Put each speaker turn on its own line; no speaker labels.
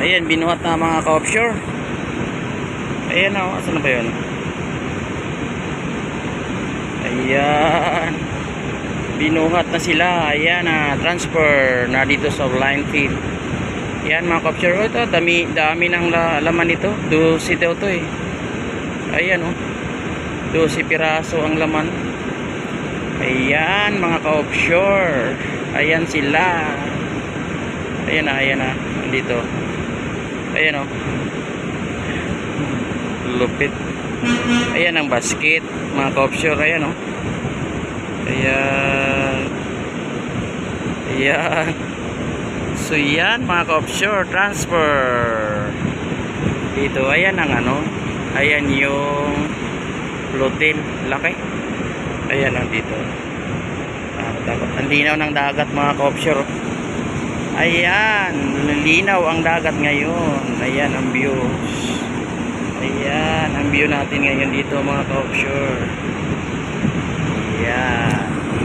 Ayan, binuhat na mga ka-offshore. Ayan o, asan na ba yun? Ayan, binuhat na sila. Ayan na, transfer na dito sa line field. Ayan mga ka-offshore. Ito, dami ng laman nito. 12 daw to eh. Ayan o, 12 piraso ang laman. Ayan mga ka-offshore. Ayan sila. Ayan na, dito. Ayan o, lupit. Ayan ang basket mga ka-offshore. Ayan o, ayan. So yan mga ka-offshore, transfer dito. Ayan ang ano, ayan yung floating, laki. Ayan ang dito. Takot ang linaw ng dagat mga ka-offshore. Ayan, linaw ang dagat ngayon. Ayan ang views. Ayan ang view natin ngayon dito mga ka-offshore.